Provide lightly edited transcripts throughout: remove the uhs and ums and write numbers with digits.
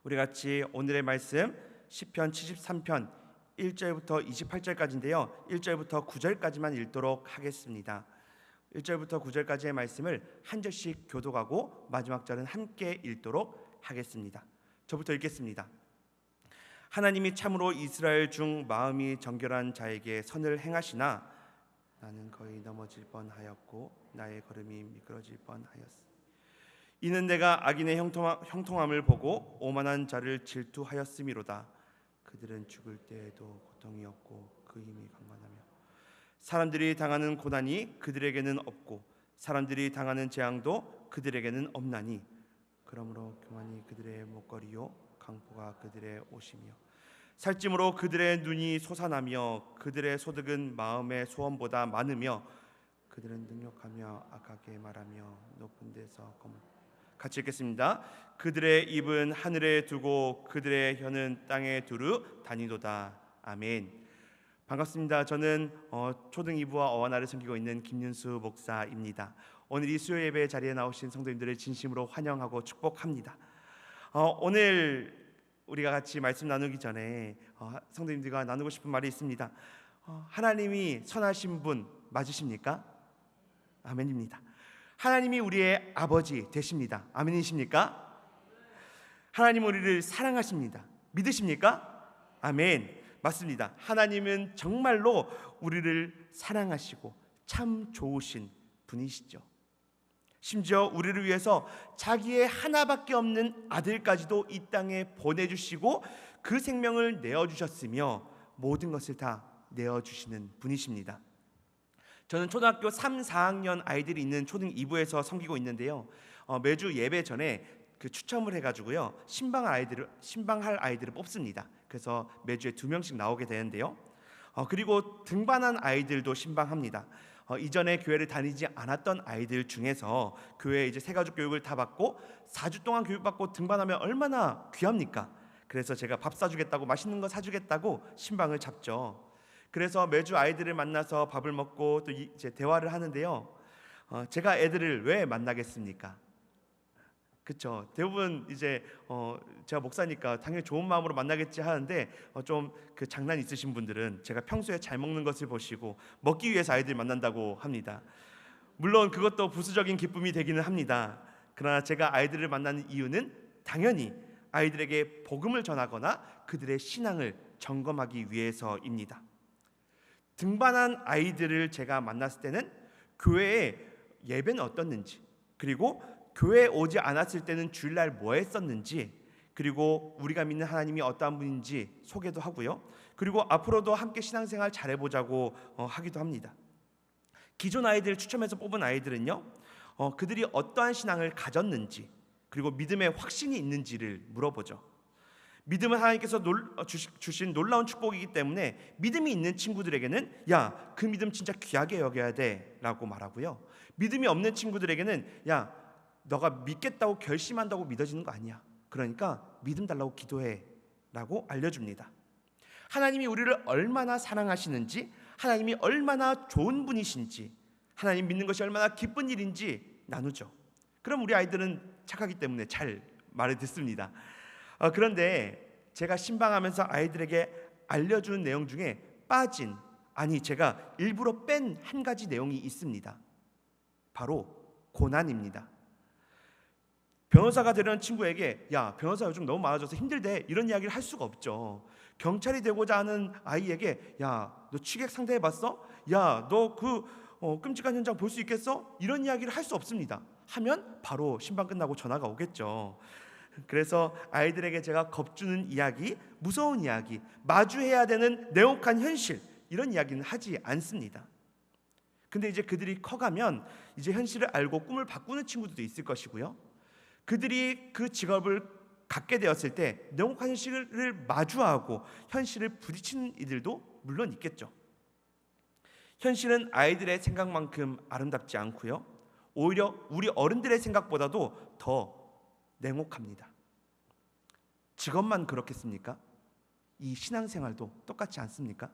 우리 같이 오늘의 말씀 시편 73편 1절부터 28절까지인데요. 1절부터 9절까지만 읽도록 하겠습니다. 1절부터 9절까지의 말씀을 한 절씩 교독하고 마지막 절은 함께 읽도록 하겠습니다. 저부터 읽겠습니다. 하나님이 참으로 이스라엘 중 마음이 정결한 자에게 선을 행하시나 나는 거의 넘어질 뻔하였고 나의 걸음이 미끄러질 뻔하였으니 이는 내가 악인의 형통함을 보고 오만한 자를 질투하였음이로다. 그들은 죽을 때에도 고통이 없고 그 힘이 강건하며 사람들이 당하는 고난이 그들에게는 없고 사람들이 당하는 재앙도 그들에게는 없나니 그러므로 교만이 그들의 목걸이요 강포가 그들의 옷이며 살찜으로 그들의 눈이 솟아나며 그들의 소득은 마음의 소원보다 많으며 그들은 능력하며 악하게 말하며 높은 데서 같이 읽겠습니다. 그들의 입은 하늘에 두고 그들의 혀는 땅에 두루 다니도다. 아멘. 반갑습니다. 저는 초등 2부와 어원아를 섬기고 있는 김윤수 목사입니다. 오늘 이 수요 예배 자리에 나오신 성도님들을 진심으로 환영하고 축복합니다. 오늘 우리가 같이 말씀 나누기 전에 성도님들과 나누고 싶은 말이 있습니다. 하나님이 선하신 분 맞으십니까? 아멘입니다. 하나님이 우리의 아버지 되십니다. 아멘이십니까? 하나님 우리를 사랑하십니다. 믿으십니까? 아멘. 맞습니다. 하나님은 정말로 우리를 사랑하시고 참 좋으신 분이시죠. 심지어 우리를 위해서 자기의 하나밖에 없는 아들까지도 이 땅에 보내주시고 그 생명을 내어주셨으며 모든 것을 다 내어주시는 분이십니다. 저는 초등학교 3, 4학년 아이들이 있는 초등 2부에서 섬기고 있는데요. 매주 예배 전에 그 추첨을 해가지고요 신방할 아이들을 뽑습니다. 그래서 매주에 2명씩 나오게 되는데요. 그리고 등반한 아이들도 신방합니다. 이전에 교회를 다니지 않았던 아이들 중에서 교회에 이제 새가족 교육을 다 받고 4주 동안 교육받고 등반하면 얼마나 귀합니까? 그래서 제가 밥 사주겠다고 맛있는 거 사주겠다고 신방을 잡죠. 그래서 매주 아이들을 만나서 밥을 먹고 또 이제 대화를 하는데요. 제가 애들을 왜 만나겠습니까? 그렇죠. 대부분 이제 제가 목사니까 당연히 좋은 마음으로 만나겠지 하는데 좀 그 장난 있으신 분들은 제가 평소에 잘 먹는 것을 보시고 먹기 위해서 아이들 만난다고 합니다. 물론 그것도 부수적인 기쁨이 되기는 합니다. 그러나 제가 아이들을 만나는 이유는 당연히 아이들에게 복음을 전하거나 그들의 신앙을 점검하기 위해서입니다. 등반한 아이들을 제가 만났을 때는 교회의 예배는 어떻는지, 그리고 교회에 오지 않았을 때는 주일날 뭐 했었는지, 그리고 우리가 믿는 하나님이 어떠한 분인지 소개도 하고요. 그리고 앞으로도 함께 신앙생활 잘해보자고 하기도 합니다. 기존 아이들 추첨해서 뽑은 아이들은요, 그들이 어떠한 신앙을 가졌는지, 그리고 믿음에 확신이 있는지를 물어보죠. 믿음은 하나님께서 주신 놀라운 축복이기 때문에 믿음이 있는 친구들에게는 야, 그 믿음 진짜 귀하게 여겨야 돼 라고 말하고요. 믿음이 없는 친구들에게는 야, 너가 믿겠다고 결심한다고 믿어지는 거 아니야. 그러니까 믿음 달라고 기도해 라고 알려줍니다. 하나님이 우리를 얼마나 사랑하시는지, 하나님이 얼마나 좋은 분이신지, 하나님 믿는 것이 얼마나 기쁜 일인지 나누죠. 그럼 우리 아이들은 착하기 때문에 잘 말을 듣습니다. 그런데 제가 신방하면서 아이들에게 알려준 내용 중에 빠진, 아니 제가 일부러 뺀 한 가지 내용이 있습니다. 바로 고난입니다. 변호사가 되려는 친구에게 야, 변호사 요즘 너무 많아져서 힘들대 이런 이야기를 할 수가 없죠. 경찰이 되고자 하는 아이에게 야, 너 취객 상대해봤어? 야, 너 그 끔찍한 현장 볼 수 있겠어? 이런 이야기를 할 수 없습니다. 하면 바로 신방 끝나고 전화가 오겠죠. 그래서 아이들에게 제가 겁주는 이야기, 무서운 이야기, 마주해야 되는 냉혹한 현실, 이런 이야기는 하지 않습니다. 근데 이제 그들이 커가면 이제 현실을 알고 꿈을 바꾸는 친구들도 있을 것이고요. 그들이 그 직업을 갖게 되었을 때 냉혹한 현실을 마주하고 현실을 부딪히는 이들도 물론 있겠죠. 현실은 아이들의 생각만큼 아름답지 않고요. 오히려 우리 어른들의 생각보다도 더 냉혹합니다. 직업만 그렇겠습니까? 이 신앙생활도 똑같지 않습니까?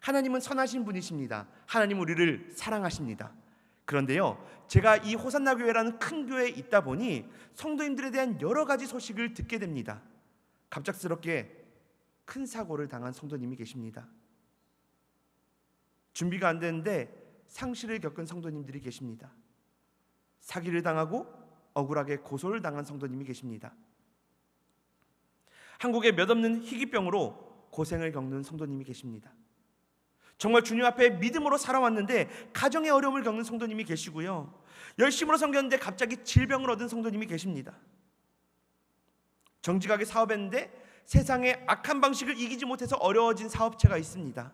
하나님은 선하신 분이십니다. 하나님은 우리를 사랑하십니다. 그런데요, 제가 이 호산나 교회라는 큰 교회에 있다 보니 성도님들에 대한 여러 가지 소식을 듣게 됩니다. 갑작스럽게 큰 사고를 당한 성도님이 계십니다. 준비가 안 되는데 상실을 겪은 성도님들이 계십니다. 사기를 당하고 억울하게 고소를 당한 성도님이 계십니다. 한국에 몇 없는 희귀병으로 고생을 겪는 성도님이 계십니다. 정말 주님 앞에 믿음으로 살아왔는데 가정의 어려움을 겪는 성도님이 계시고요, 열심으로 섬겼는데 갑자기 질병을 얻은 성도님이 계십니다. 정직하게 사업했는데 세상의 악한 방식을 이기지 못해서 어려워진 사업체가 있습니다.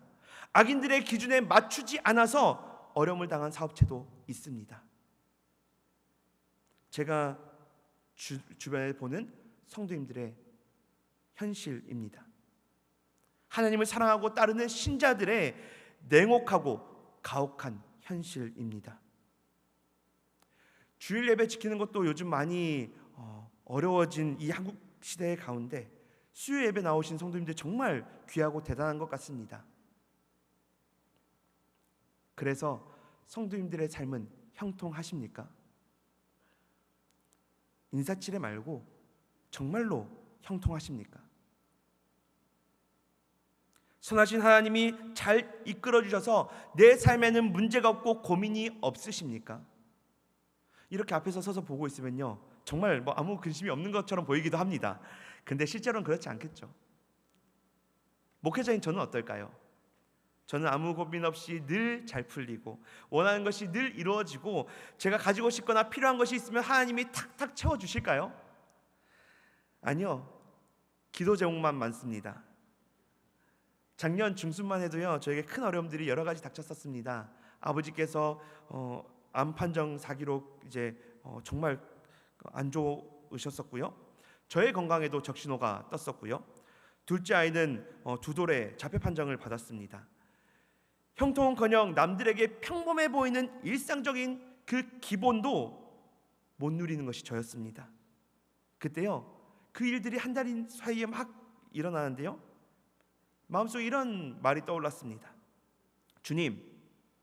악인들의 기준에 맞추지 않아서 어려움을 당한 사업체도 있습니다. 제가 주변에 보는 성도님들의 현실입니다. 하나님을 사랑하고 따르는 신자들의 냉혹하고 가혹한 현실입니다. 주일 예배 지키는 것도 요즘 많이 어려워진 이 한국 시대의 가운데 수요 예배 나오신 성도님들 정말 귀하고 대단한 것 같습니다. 그래서 성도님들의 삶은 형통하십니까? 인사치레 말고 정말로 형통하십니까? 선하신 하나님이 잘 이끌어 주셔서 내 삶에는 문제가 없고 고민이 없으십니까? 이렇게 앞에서 서서 보고 있으면요, 정말 아무 근심이 없는 것처럼 보이기도 합니다. 근데 실제로는 그렇지 않겠죠. 목회자인 저는 어떨까요? 저는 아무 고민 없이 늘 잘 풀리고 원하는 것이 늘 이루어지고 제가 가지고 싶거나 필요한 것이 있으면 하나님이 탁탁 채워주실까요? 아니요, 기도 제목만 많습니다. 작년 중순만 해도요, 저에게 큰 어려움들이 여러 가지 닥쳤었습니다. 아버지께서 암 판정 사기로 이제 정말 안 좋으셨었고요, 저의 건강에도 적신호가 떴었고요, 둘째 아이는 두 돌의 자폐 판정을 받았습니다. 형통은커녕 남들에게 평범해 보이는 일상적인 그 기본도 못 누리는 것이 저였습니다. 그때요, 그 일들이 한 달 사이에 막 일어나는데요, 마음속에 이런 말이 떠올랐습니다. 주님,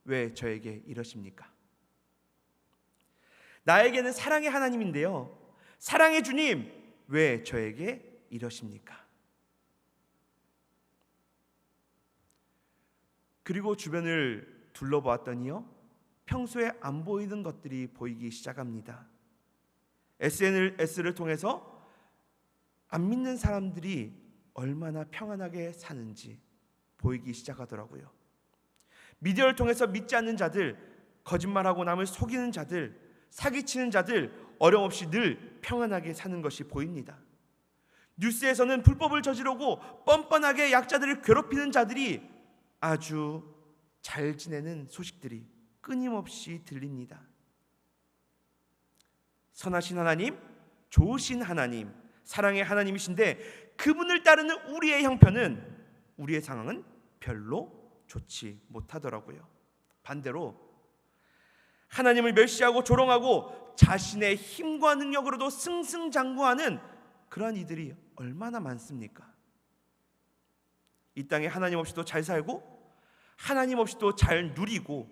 왜 저에게 이러십니까? 나에게는 사랑의 하나님인데요, 사랑의 주님, 왜 저에게 이러십니까? 그리고 주변을 둘러보았더니요, 평소에 안 보이는 것들이 보이기 시작합니다. SNS를 통해서 안 믿는 사람들이 얼마나 평안하게 사는지 보이기 시작하더라고요. 미디어를 통해서 믿지 않는 자들, 거짓말하고 남을 속이는 자들, 사기치는 자들 어려움 없이 늘 평안하게 사는 것이 보입니다. 뉴스에서는 불법을 저지르고 뻔뻔하게 약자들을 괴롭히는 자들이 아주 잘 지내는 소식들이 끊임없이 들립니다. 선하신 하나님, 좋으신 하나님, 사랑의 하나님이신데 그분을 따르는 우리의 형편은, 우리의 상황은 별로 좋지 못하더라고요. 반대로 하나님을 멸시하고 조롱하고 자신의 힘과 능력으로도 승승장구하는 그러한 이들이 얼마나 많습니까? 이 땅에 하나님 없이도 잘 살고 하나님 없이도 잘 누리고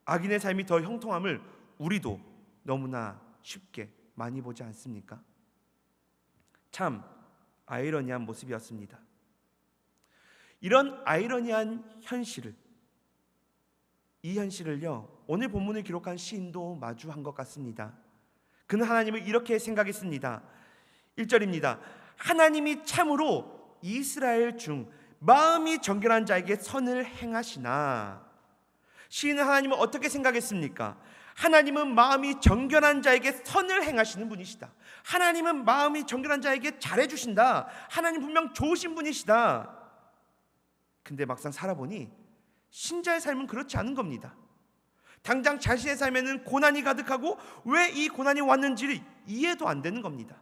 악인의 삶이 더 형통함을 우리도 너무나 쉽게 많이 보지 않습니까? 참 아이러니한 모습이었습니다. 이런 아이러니한 현실을, 이 현실을요, 오늘 본문을 기록한 시인도 마주한 것 같습니다. 그는 하나님을 이렇게 생각했습니다. 1절입니다. 하나님이 참으로 이스라엘 중 마음이 정결한 자에게 선을 행하시나. 시인은 하나님을 어떻게 생각했습니까? 하나님은 마음이 정결한 자에게 선을 행하시는 분이시다. 하나님은 마음이 정결한 자에게 잘해주신다. 하나님 분명 좋으신 분이시다. 근데 막상 살아보니 신자의 삶은 그렇지 않은 겁니다. 당장 자신의 삶에는 고난이 가득하고 왜 이 고난이 왔는지를 이해도 안 되는 겁니다.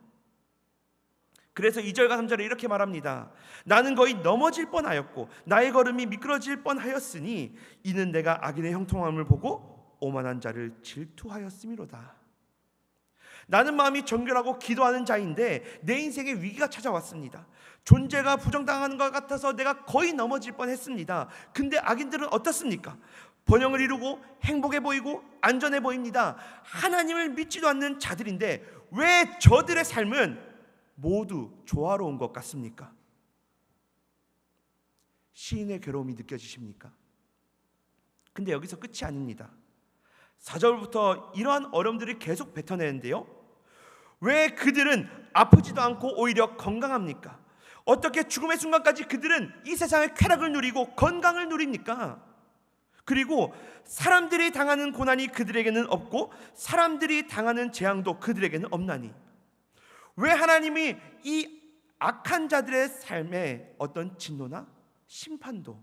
그래서 2절과 3절에 이렇게 말합니다. 나는 거의 넘어질 뻔하였고 나의 걸음이 미끄러질 뻔하였으니 이는 내가 악인의 형통함을 보고 오만한 자를 질투하였음이로다. 나는 마음이 정결하고 기도하는 자인데 내 인생에 위기가 찾아왔습니다. 존재가 부정당하는 것 같아서 내가 거의 넘어질 뻔했습니다. 근데 악인들은 어떻습니까? 번영을 이루고 행복해 보이고 안전해 보입니다. 하나님을 믿지도 않는 자들인데 왜 저들의 삶은 모두 조화로운 것 같습니까? 시인의 괴로움이 느껴지십니까? 근데 여기서 끝이 아닙니다. 4절부터 이러한 어려움들을 계속 뱉어내는데요, 왜 그들은 아프지도 않고 오히려 건강합니까? 어떻게 죽음의 순간까지 그들은 이 세상의 쾌락을 누리고 건강을 누립니까? 그리고 사람들이 당하는 고난이 그들에게는 없고 사람들이 당하는 재앙도 그들에게는 없나니, 왜 하나님이 이 악한 자들의 삶에 어떤 진노나 심판도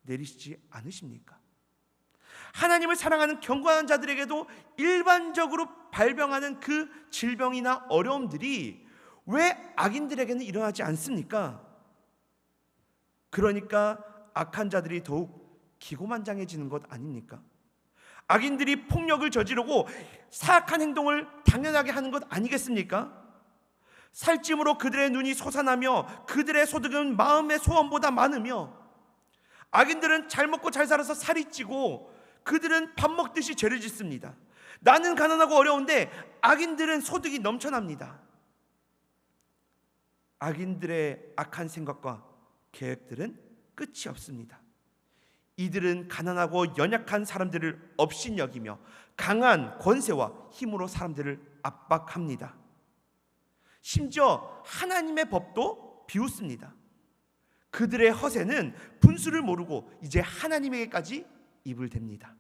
내리시지 않으십니까? 하나님을 사랑하는 경건한 자들에게도 일반적으로 발병하는 그 질병이나 어려움들이 왜 악인들에게는 일어나지 않습니까? 그러니까 악한 자들이 더욱 기고만장해지는 것 아닙니까? 악인들이 폭력을 저지르고 사악한 행동을 당연하게 하는 것 아니겠습니까? 살찜으로 그들의 눈이 솟아나며 그들의 소득은 마음의 소원보다 많으며, 악인들은 잘 먹고 잘 살아서 살이 찌고 그들은 밥 먹듯이 죄를 짓습니다. 나는 가난하고 어려운데 악인들은 소득이 넘쳐납니다. 악인들의 악한 생각과 계획들은 끝이 없습니다. 이들은 가난하고 연약한 사람들을 업신여기며 강한 권세와 힘으로 사람들을 압박합니다. 심지어 하나님의 법도 비웃습니다. 그들의 허세는 분수를 모르고 이제 하나님에게까지 입을 댑니다.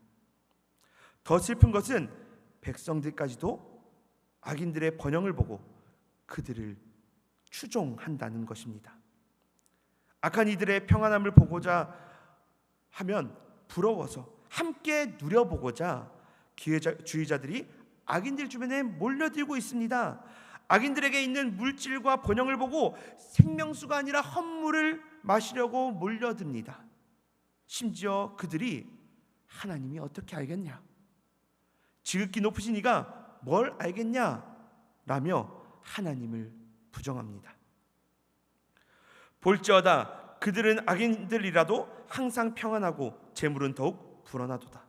더 슬픈 것은 백성들까지도 악인들의 번영을 보고 그들을 추종한다는 것입니다. 악한 이들의 평안함을 보고자 하면 부러워서 함께 누려보고자 기회주의자들이 악인들 주변에 몰려들고 있습니다. 악인들에게 있는 물질과 번영을 보고 생명수가 아니라 헛물을 마시려고 몰려듭니다. 심지어 그들이 하나님이 어떻게 알겠냐, 지극히 높으신 이가 뭘 알겠냐 라며 하나님을 부정합니다. 볼지어다 그들은 악인들이라도 항상 평안하고 재물은 더욱 불어나도다.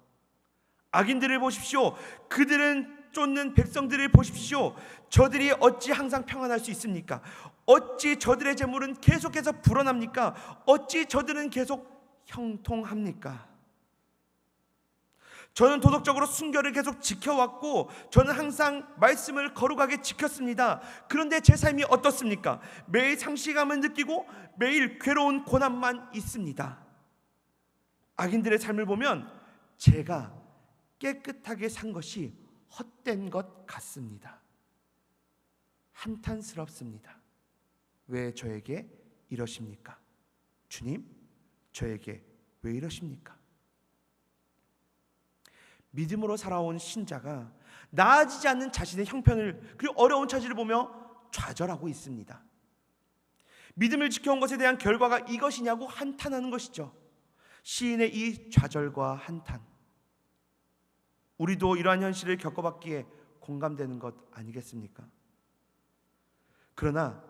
악인들을 보십시오. 그들은 쫓는 백성들을 보십시오. 저들이 어찌 항상 평안할 수 있습니까? 어찌 저들의 재물은 계속해서 불어납니까? 어찌 저들은 계속 형통합니까? 저는 도덕적으로 순결을 계속 지켜왔고 저는 항상 말씀을 거룩하게 지켰습니다. 그런데 제 삶이 어떻습니까? 매일 상실감을 느끼고 매일 괴로운 고난만 있습니다. 악인들의 삶을 보면 제가 깨끗하게 산 것이 헛된 것 같습니다. 한탄스럽습니다. 왜 저에게 이러십니까? 주님, 저에게 왜 이러십니까? 믿음으로 살아온 신자가 나아지지 않는 자신의 형편을, 그리고 어려운 처지를 보며 좌절하고 있습니다. 믿음을 지켜온 것에 대한 결과가 이것이냐고 한탄하는 것이죠. 시인의 이 좌절과 한탄, 우리도 이러한 현실을 겪어봤기에 공감되는 것 아니겠습니까? 그러나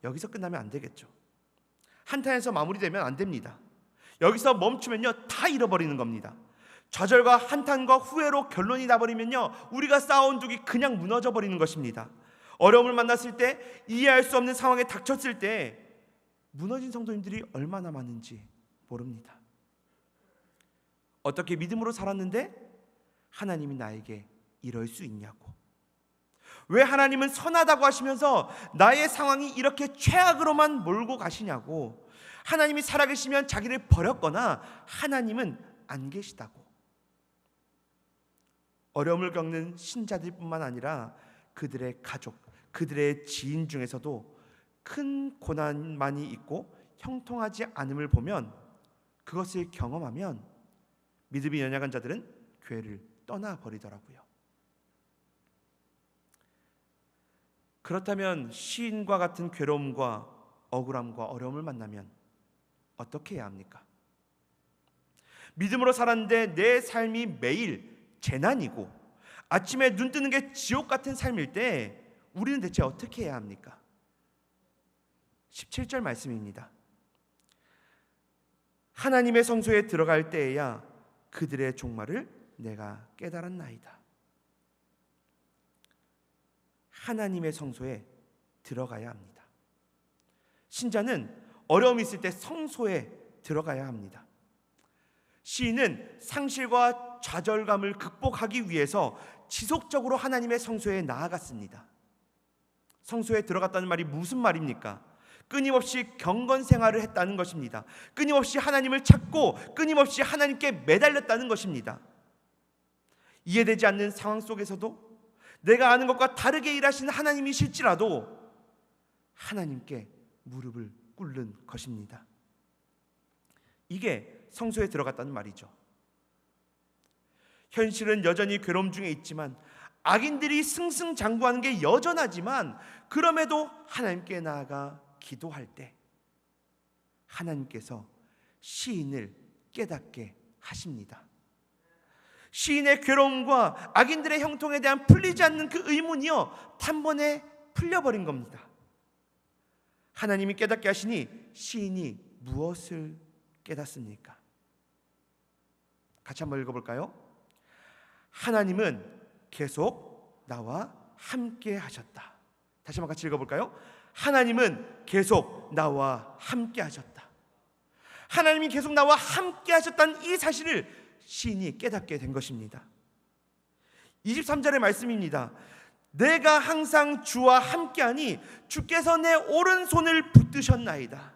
여기서 끝나면 안 되겠죠. 한탄에서 마무리되면 안 됩니다. 여기서 멈추면요 다 잃어버리는 겁니다. 좌절과 한탄과 후회로 결론이 나버리면요 우리가 쌓아온 둑이 그냥 무너져 버리는 것입니다. 어려움을 만났을 때, 이해할 수 없는 상황에 닥쳤을 때 무너진 성도님들이 얼마나 많은지 모릅니다. 어떻게 믿음으로 살았는데 하나님이 나에게 이럴 수 있냐고, 왜 하나님은 선하다고 하시면서 나의 상황이 이렇게 최악으로만 몰고 가시냐고, 하나님이 살아계시면 자기를 버렸거나 하나님은 안 계시다고. 어려움을 겪는 신자들뿐만 아니라 그들의 가족, 그들의 지인 중에서도 큰 고난만이 있고 형통하지 않음을 보면, 그것을 경험하면 믿음이 연약한 자들은 교회를 떠나버리더라고요. 그렇다면 시인과 같은 괴로움과 억울함과 어려움을 만나면 어떻게 해야 합니까? 믿음으로 살았는데 내 삶이 매일 재난이고 아침에 눈 뜨는 게 지옥 같은 삶일 때 우리는 대체 어떻게 해야 합니까? 17절 말씀입니다. 하나님의 성소에 들어갈 때에야 그들의 종말을 내가 깨달았나이다. 하나님의 성소에 들어가야 합니다. 신자는 어려움이 있을 때 성소에 들어가야 합니다. 시인은 상실과 좌절감을 극복하기 위해서 지속적으로 하나님의 성소에 나아갔습니다. 성소에 들어갔다는 말이 무슨 말입니까? 끊임없이 경건 생활을 했다는 것입니다. 끊임없이 하나님을 찾고 끊임없이 하나님께 매달렸다는 것입니다. 이해되지 않는 상황 속에서도 내가 아는 것과 다르게 일하시는 하나님이실지라도 하나님께 무릎을 꿇는 것입니다. 이게 성소에 들어갔다는 말이죠. 현실은 여전히 괴로움 중에 있지만, 악인들이 승승장구하는 게 여전하지만, 그럼에도 하나님께 나아가 기도할 때 하나님께서 시인을 깨닫게 하십니다. 시인의 괴로움과 악인들의 형통에 대한 풀리지 않는 그 의문이요, 단번에 풀려버린 겁니다. 하나님이 깨닫게 하시니 시인이 무엇을 깨닫습니까? 같이 한번 읽어볼까요? 하나님은 계속 나와 함께 하셨다. 다시 한번 같이 읽어볼까요? 하나님은 계속 나와 함께 하셨다. 하나님이 계속 나와 함께 하셨다는 이 사실을 시인이 깨닫게 된 것입니다. 23절의 말씀입니다. 내가 항상 주와 함께하니 주께서 내 오른손을 붙드셨나이다.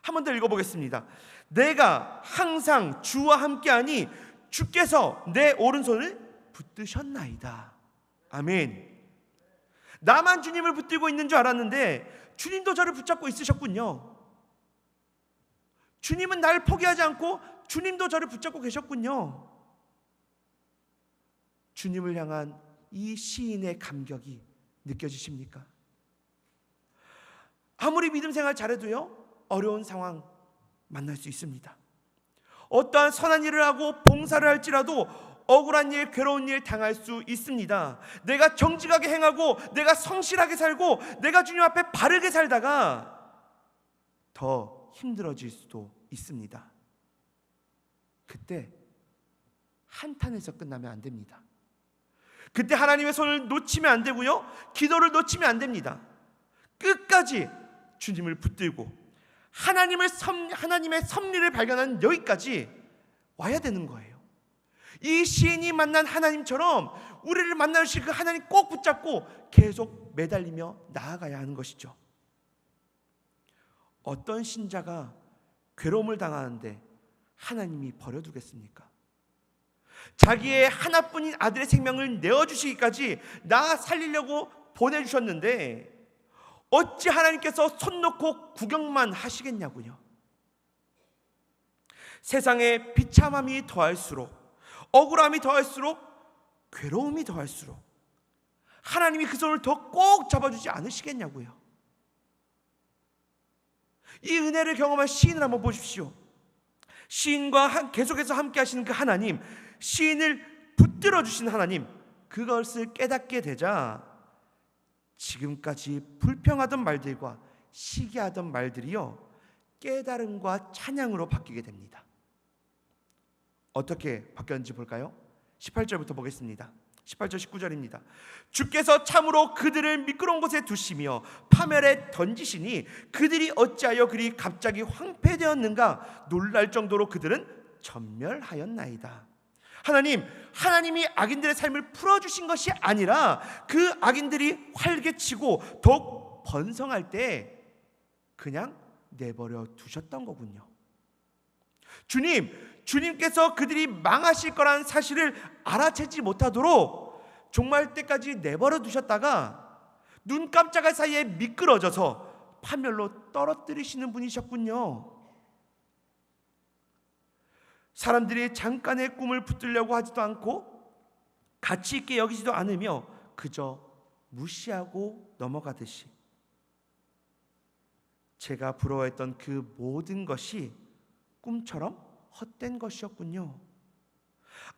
한 번 더 읽어보겠습니다. 내가 항상 주와 함께하니 주께서 내 오른손을 붙드셨나이다. 아멘. 나만 주님을 붙들고 있는 줄 알았는데 주님도 저를 붙잡고 있으셨군요. 주님은 날 포기하지 않고 주님도 저를 붙잡고 계셨군요. 주님을 향한 이 시인의 감격이 느껴지십니까? 아무리 믿음 생활 잘해도요, 어려운 상황 만날 수 있습니다. 어떠한 선한 일을 하고 봉사를 할지라도 억울한 일, 괴로운 일 당할 수 있습니다. 내가 정직하게 행하고 내가 성실하게 살고 내가 주님 앞에 바르게 살다가 더 힘들어질 수도 있습니다. 그때 한탄해서 끝나면 안 됩니다. 그때 하나님의 손을 놓치면 안 되고요, 기도를 놓치면 안 됩니다. 끝까지 주님을 붙들고 하나님의 섭리를 발견하는 여기까지 와야 되는 거예요. 이 시인이 만난 하나님처럼 우리를 만나실 그 하나님 꼭 붙잡고 계속 매달리며 나아가야 하는 것이죠. 어떤 신자가 괴로움을 당하는데 하나님이 버려두겠습니까? 자기의 하나뿐인 아들의 생명을 내어주시기까지 나 살리려고 보내주셨는데 어찌 하나님께서 손 놓고 구경만 하시겠냐고요. 세상에 비참함이 더할수록, 억울함이 더할수록, 괴로움이 더할수록 하나님이 그 손을 더 꼭 잡아주지 않으시겠냐고요. 이 은혜를 경험한 시인을 한번 보십시오. 시인과 계속해서 함께 하시는 그 하나님, 시인을 붙들어 주신 하나님, 그것을 깨닫게 되자 지금까지 불평하던 말들과 시기하던 말들이요, 깨달음과 찬양으로 바뀌게 됩니다. 어떻게 바뀌었는지 볼까요? 18절부터 보겠습니다. 18절 19절입니다. 주께서 참으로 그들을 미끄러운 곳에 두시며 파멸에 던지시니 그들이 어찌하여 그리 갑자기 황폐되었는가 놀랄 정도로 그들은 전멸하였나이다. 하나님이 악인들의 삶을 풀어주신 것이 아니라 그 악인들이 활개치고 더욱 번성할 때 그냥 내버려 두셨던 거군요. 주님께서 그들이 망하실 거라는 사실을 알아채지 못하도록 종말 때까지 내버려 두셨다가 눈 깜짝할 사이에 미끄러져서 파멸로 떨어뜨리시는 분이셨군요. 사람들이 잠깐의 꿈을 붙들려고 하지도 않고 가치 있게 여기지도 않으며 그저 무시하고 넘어가듯이 제가 부러워했던 그 모든 것이 꿈처럼 헛된 것이었군요.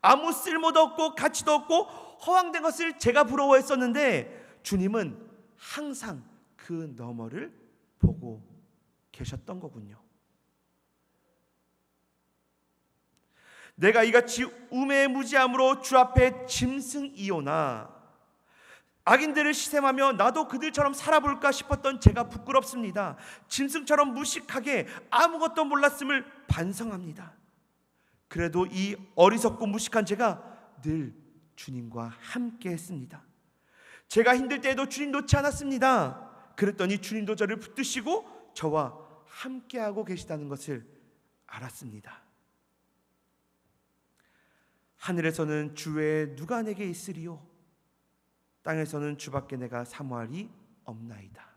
아무 쓸모도 없고 가치도 없고 허황된 것을 제가 부러워했었는데 주님은 항상 그 너머를 보고 계셨던 거군요. 내가 이같이 우매무지함으로 주 앞에 짐승이오나 악인들을 시샘하며 나도 그들처럼 살아볼까 싶었던 제가 부끄럽습니다. 짐승처럼 무식하게 아무것도 몰랐음을 반성합니다. 그래도 이 어리석고 무식한 제가 늘 주님과 함께 했습니다. 제가 힘들 때에도 주님 놓지 않았습니다. 그랬더니 주님도 저를 붙드시고 저와 함께하고 계시다는 것을 알았습니다. 하늘에서는 주 외에 누가 내게 있으리요? 땅에서는 주밖에 내가 사모할이 없나이다.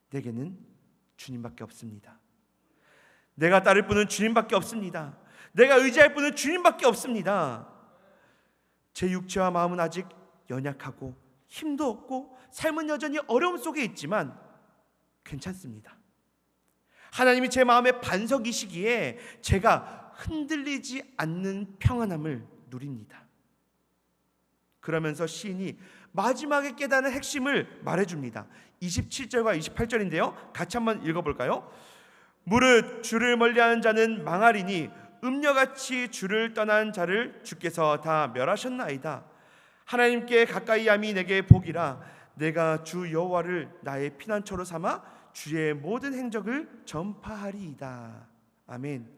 내게는 주님밖에 없습니다. 내가 따를 분은 주님밖에 없습니다. 내가 의지할 분은 주님밖에 없습니다. 제 육체와 마음은 아직 연약하고 힘도 없고 삶은 여전히 어려움 속에 있지만 괜찮습니다. 하나님이 제 마음의 반석이시기에 제가 흔들리지 않는 평안함을 누립니다. 그러면서 시인이 마지막에 깨달은 핵심을 말해줍니다. 27절과 28절인데요. 같이 한번 읽어볼까요? 무릇 주를 멀리하는 자는 망하리니 음녀같이 주를 떠난 자를 주께서 다 멸하셨나이다. 하나님께 가까이함이 내게 복이라. 내가 주 여호와를 나의 피난처로 삼아 주의 모든 행적을 전파하리이다. 아멘.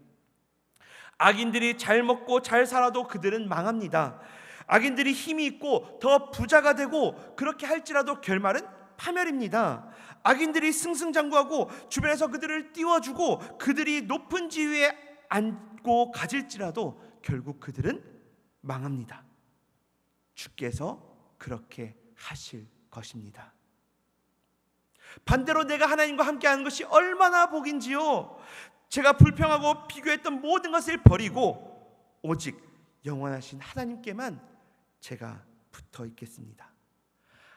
악인들이 잘 먹고 잘 살아도 그들은 망합니다. 악인들이 힘이 있고 더 부자가 되고 그렇게 할지라도 결말은 파멸입니다. 악인들이 승승장구하고 주변에서 그들을 띄워주고 그들이 높은 지위에 앉고 가질지라도 결국 그들은 망합니다. 주께서 그렇게 하실 것입니다. 반대로 내가 하나님과 함께하는 것이 얼마나 복인지요. 제가 불평하고 비교했던 모든 것을 버리고 오직 영원하신 하나님께만 제가 붙어 있겠습니다.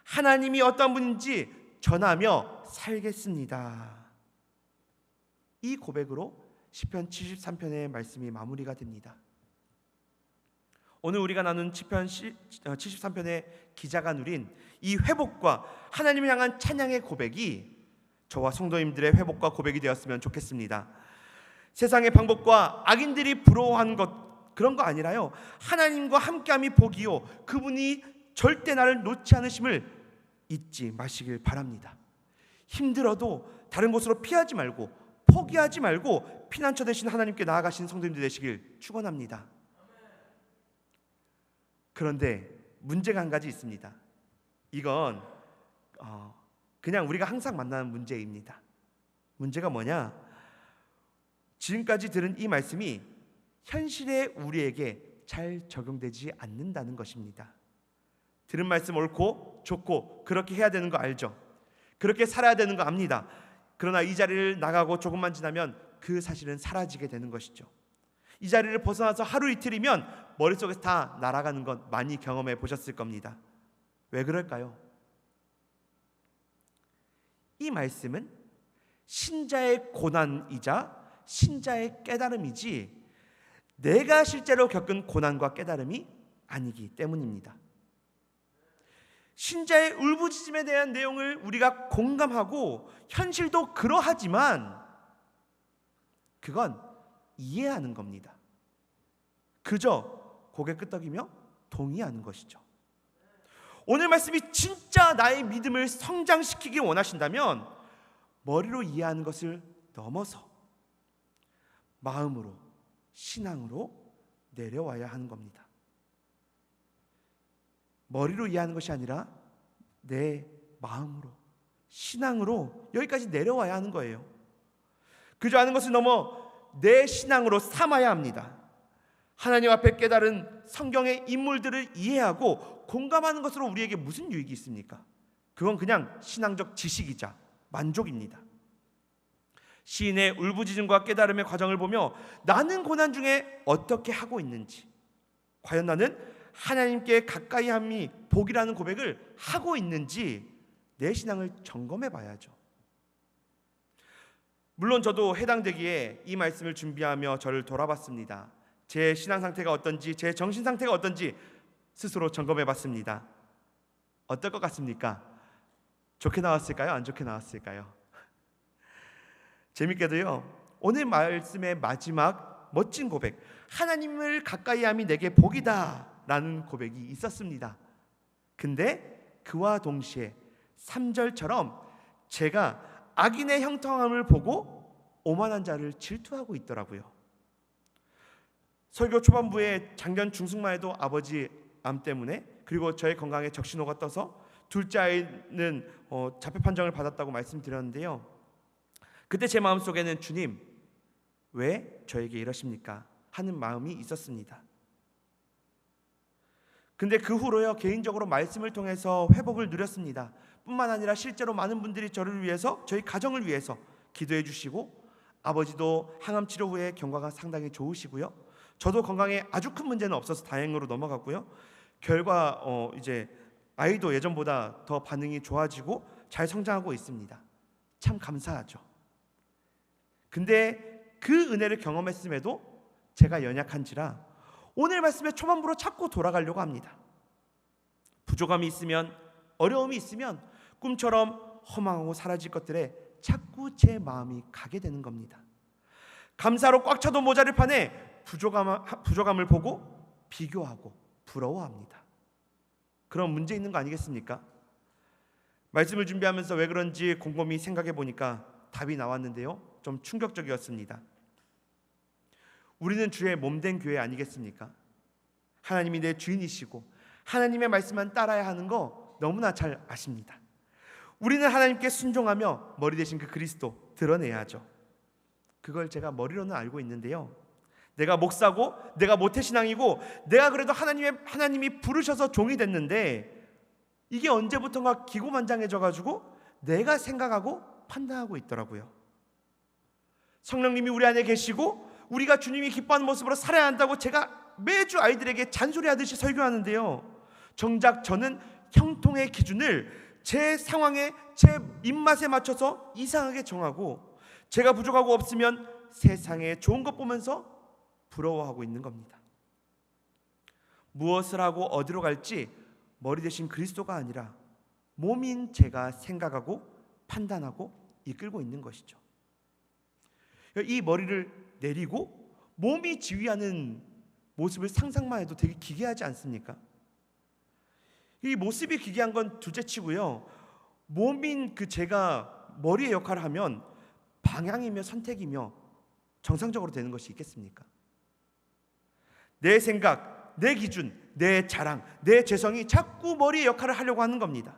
하나님이 어떤 분인지 전하며 살겠습니다. 이 고백으로 시편 73편의 말씀이 마무리가 됩니다. 오늘 우리가 나눈 시편 73편의 기자가 누린 이 회복과 하나님을 향한 찬양의 고백이 저와 성도님들의 회복과 고백이 되었으면 좋겠습니다. 세상의 방법과 악인들이 부러워하는 것 그런 거 아니라요, 하나님과 함께함이 복이요 그분이 절대 나를 놓지 않으심을 잊지 마시길 바랍니다. 힘들어도 다른 곳으로 피하지 말고 포기하지 말고 피난처 되신 하나님께 나아가신 성도님들 되시길 축원합니다. 그런데 문제가 한 가지 있습니다. 이건 그냥 우리가 항상 만나는 문제입니다. 문제가 뭐냐? 지금까지 들은 이 말씀이 현실에 우리에게 잘 적용되지 않는다는 것입니다. 들은 말씀 옳고 좋고 그렇게 해야 되는 거 알죠? 그렇게 살아야 되는 거 압니다. 그러나 이 자리를 나가고 조금만 지나면 그 사실은 사라지게 되는 것이죠. 이 자리를 벗어나서 하루 이틀이면 머릿속에서 다 날아가는 것 많이 경험해 보셨을 겁니다. 왜 그럴까요? 이 말씀은 신자의 고난이자 신자의 깨달음이지 내가 실제로 겪은 고난과 깨달음이 아니기 때문입니다. 신자의 울부짖음에 대한 내용을 우리가 공감하고 현실도 그러하지만 그건 이해하는 겁니다. 그저 고개 끄덕이며 동의하는 것이죠. 오늘 말씀이 진짜 나의 믿음을 성장시키길 원하신다면 머리로 이해하는 것을 넘어서 마음으로, 신앙으로 내려와야 하는 겁니다. 머리로 이해하는 것이 아니라 내 마음으로, 신앙으로 여기까지 내려와야 하는 거예요. 그저 아는 것을 넘어 내 신앙으로 삼아야 합니다. 하나님 앞에 깨달은 성경의 인물들을 이해하고 공감하는 것으로 우리에게 무슨 유익이 있습니까? 그건 그냥 신앙적 지식이자 만족입니다. 시인의 울부짖음과 깨달음의 과정을 보며 나는 고난 중에 어떻게 하고 있는지, 과연 나는 하나님께 가까이함이 복이라는 고백을 하고 있는지 내 신앙을 점검해 봐야죠. 물론 저도 해당되기에 이 말씀을 준비하며 저를 돌아봤습니다. 제 신앙 상태가 어떤지, 제 정신 상태가 어떤지 스스로 점검해 봤습니다. 어떨 것 같습니까? 좋게 나왔을까요? 안 좋게 나왔을까요? 재밌게도요, 오늘 말씀의 마지막 멋진 고백, 하나님을 가까이 함이 내게 복이다 라는 고백이 있었습니다. 근데 그와 동시에 3절처럼 제가 악인의 형통함을 보고 오만한 자를 질투하고 있더라고요. 설교 초반부에 작년 중순만 해도 아버지 암 때문에, 그리고 저의 건강에 적신호가 떠서 둘째 아이는 자폐 판정을 받았다고 말씀드렸는데요. 그때 제 마음속에는 주님, 왜 저에게 이러십니까? 하는 마음이 있었습니다. 근데 그 후로요, 개인적으로 말씀을 통해서 회복을 누렸습니다. 뿐만 아니라 실제로 많은 분들이 저를 위해서, 저희 가정을 위해서 기도해 주시고, 아버지도 항암 치료 후에 경과가 상당히 좋으시고요, 저도 건강에 아주 큰 문제는 없어서 다행으로 넘어갔고요. 결과 이제 아이도 예전보다 더 반응이 좋아지고 잘 성장하고 있습니다. 참 감사하죠. 근데 그 은혜를 경험했음에도 제가 연약한지라 오늘 말씀의 초반부로 자꾸 돌아가려고 합니다. 부족함이 있으면, 어려움이 있으면 꿈처럼 허망하고 사라질 것들에 자꾸 제 마음이 가게 되는 겁니다. 감사로 꽉 차도 모자를 판에 부족함을 보고 비교하고 부러워합니다. 그런 문제 있는 거 아니겠습니까? 말씀을 준비하면서 왜 그런지 곰곰이 생각해 보니까 답이 나왔는데요, 좀 충격적이었습니다. 우리는 주의 몸된 교회 아니겠습니까? 하나님이 내 주인이시고 하나님의 말씀만 따라야 하는 거 너무나 잘 아십니다. 우리는 하나님께 순종하며 머리 대신 그 그리스도 드러내야죠. 그걸 제가 머리로는 알고 있는데요, 내가 목사고 내가 모태신앙이고 내가 그래도 하나님이 부르셔서 종이 됐는데 이게 언제부턴가 기고만장해져가지고 내가 생각하고 판단하고 있더라고요. 성령님이 우리 안에 계시고 우리가 주님이 기뻐하는 모습으로 살아야 한다고 제가 매주 아이들에게 잔소리하듯이 설교하는데요, 정작 저는 형통의 기준을 제 상황에, 제 입맛에 맞춰서 이상하게 정하고 제가 부족하고 없으면 세상에 좋은 것 보면서 부러워하고 있는 겁니다. 무엇을 하고 어디로 갈지 머리 대신 그리스도가 아니라 몸인 제가 생각하고 판단하고 이끌고 있는 것이죠. 이 머리를 내리고 몸이 지휘하는 모습을 상상만 해도 되게 기괴하지 않습니까? 이 모습이 기괴한 건 둘째치고요, 몸인 그 제가 머리의 역할을 하면 방향이며 선택이며 정상적으로 되는 것이 있겠습니까? 내 생각, 내 기준, 내 자랑, 내 재성이 자꾸 머리의 역할을 하려고 하는 겁니다.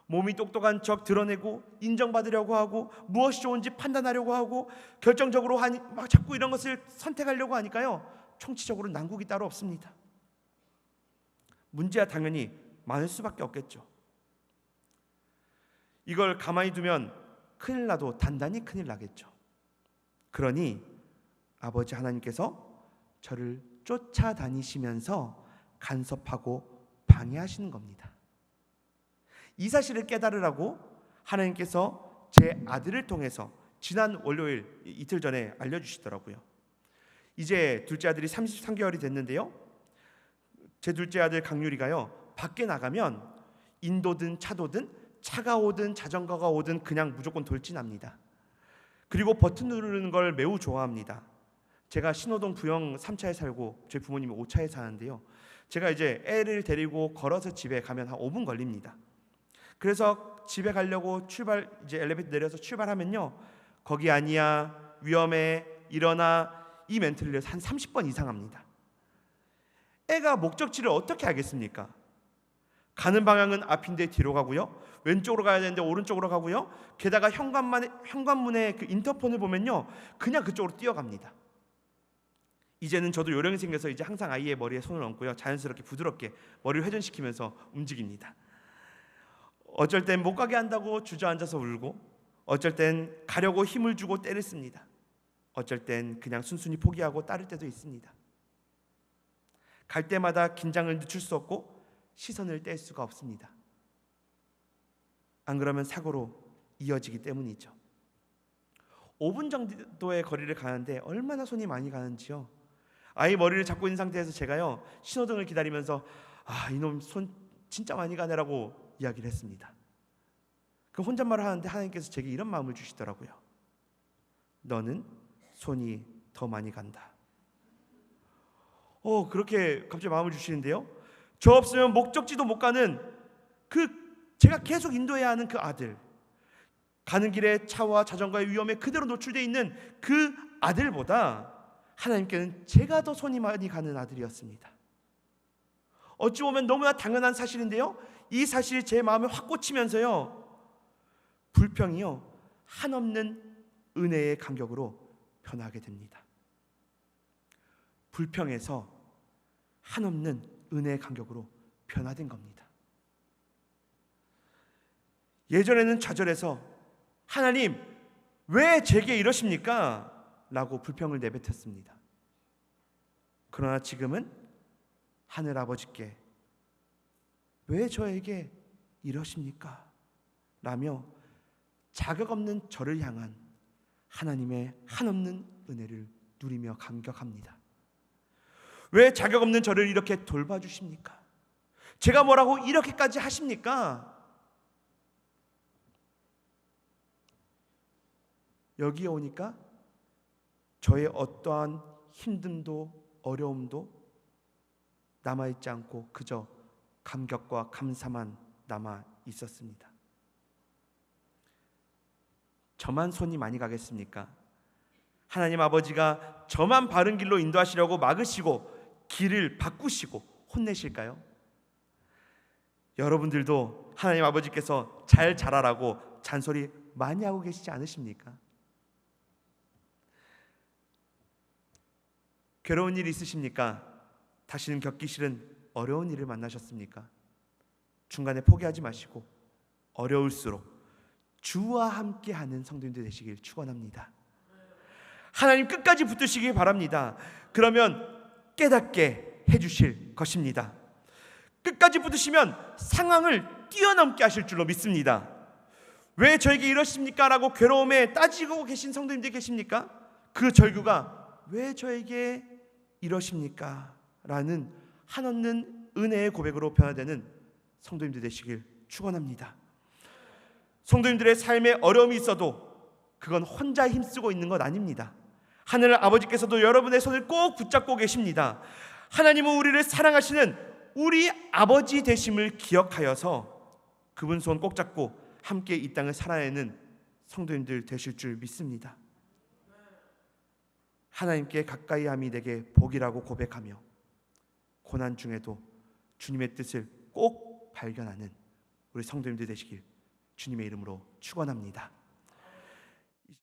몸이 똑똑한 척 드러내고 인정받으려고 하고 무엇이 좋은지 판단하려고 하고 결정적으로 막 자꾸 이런 것을 선택하려고 하니까요, 총체적으로 난국이 따로 없습니다. 문제야 당연히 많을 수밖에 없겠죠. 이걸 가만히 두면 큰일 나도 단단히 큰일 나겠죠. 그러니 아버지 하나님께서 저를 쫓아다니시면서 간섭하고 방해하시는 겁니다. 이 사실을 깨달으라고 하나님께서 제 아들을 통해서 지난 월요일 이틀 전에 알려주시더라고요. 이제 둘째 아들이 33개월이 됐는데요, 제 둘째 아들 강유리가요, 밖에 나가면 인도든 차도든 차가 오든 자전거가 오든 그냥 무조건 돌진합니다. 그리고 버튼 누르는 걸 매우 좋아합니다. 제가 신호동 부영 3차에 살고 저희 부모님이 5차에 사는데요, 제가 이제 애를 데리고 걸어서 집에 가면 한 5분 걸립니다. 그래서 집에 가려고 이제 엘리베이터 내려서 출발하면요, 거기 아니야, 위험해, 일어나, 이 멘트를 한 30번 이상 합니다. 애가 목적지를 어떻게 알겠습니까? 가는 방향은 앞인데 뒤로 가고요, 왼쪽으로 가야 되는데 오른쪽으로 가고요, 게다가 현관문에 그 인터폰을 보면요, 그냥 그쪽으로 뛰어갑니다. 이제는 저도 요령이 생겨서 이제 항상 아이의 머리에 손을 얹고요, 자연스럽게 부드럽게 머리를 회전시키면서 움직입니다. 어쩔 땐 못 가게 한다고 주저앉아서 울고, 어쩔 땐 가려고 힘을 주고 때를 씁니다. 어쩔 땐 그냥 순순히 포기하고 따를 때도 있습니다. 갈 때마다 긴장을 늦출 수 없고 시선을 뗄 수가 없습니다. 안 그러면 사고로 이어지기 때문이죠. 5분 정도의 거리를 가는데 얼마나 손이 많이 가는지요. 아이 머리를 잡고 있는 상태에서 제가요, 신호등을 기다리면서 이놈 손 진짜 많이 가네라고 이야기를 했습니다. 그 혼잣말을 하는데 하나님께서 제게 이런 마음을 주시더라고요. 너는 손이 더 많이 간다. 그렇게 갑자기 마음을 주시는데요. 저 없으면 목적지도 못 가는 제가 계속 인도해야 하는 그 아들, 가는 길에 차와 자전거의 위험에 그대로 노출되어 있는 그 아들보다 하나님께는 제가 더 손이 많이 가는 아들이었습니다. 어찌 보면 너무나 당연한 사실인데요, 이 사실이 제 마음에 확 꽂히면서요, 불평이요 한없는 은혜의 간격으로 변하게 됩니다. 불평에서 한없는 은혜의 간격으로 변화된 겁니다. 예전에는 좌절해서 하나님 왜 제게 이러십니까? 라고 불평을 내뱉었습니다. 그러나 지금은 하늘 아버지께 왜 저에게 이러십니까? 라며 자격 없는 저를 향한 하나님의 한없는 은혜를 누리며 감격합니다. 왜 자격 없는 저를 이렇게 돌봐주십니까? 제가 뭐라고 이렇게까지 하십니까? 여기에 오니까 저의 어떠한 힘듦도 어려움도 남아있지 않고 그저 감격과 감사만 남아 있었습니다. 저만 손이 많이 가겠습니까? 하나님 아버지가 저만 바른 길로 인도하시려고 막으시고 길을 바꾸시고 혼내실까요? 여러분들도 하나님 아버지께서 잘 자라라고 잔소리 많이 하고 계시지 않으십니까? 괴로운 일 있으십니까? 다시는 겪기 싫은 어려운 일을 만나셨습니까? 중간에 포기하지 마시고 어려울수록 주와 함께하는 성도님들 되시길 축원합니다. 하나님 끝까지 붙드시기 바랍니다. 그러면 깨닫게 해주실 것입니다. 끝까지 붙으시면 상황을 뛰어넘게 하실 줄로 믿습니다. 왜 저에게 이러십니까? 라고 괴로움에 따지고 계신 성도님들 계십니까? 그 절규가 왜 저에게 이러십니까? 라는 한없는 은혜의 고백으로 변화되는 성도님들 되시길 축원합니다. 성도님들의 삶에 어려움이 있어도 그건 혼자 힘쓰고 있는 것 아닙니다. 하늘 아버지께서도 여러분의 손을 꼭 붙잡고 계십니다. 하나님은 우리를 사랑하시는 우리 아버지 되심을 기억하여서 그분 손 꼭 잡고 함께 이 땅을 살아내는 성도님들 되실 줄 믿습니다. 하나님께 가까이함이 내게 복이라고 고백하며 고난 중에도 주님의 뜻을 꼭 발견하는 우리 성도님들 되시길 주님의 이름으로 축원합니다.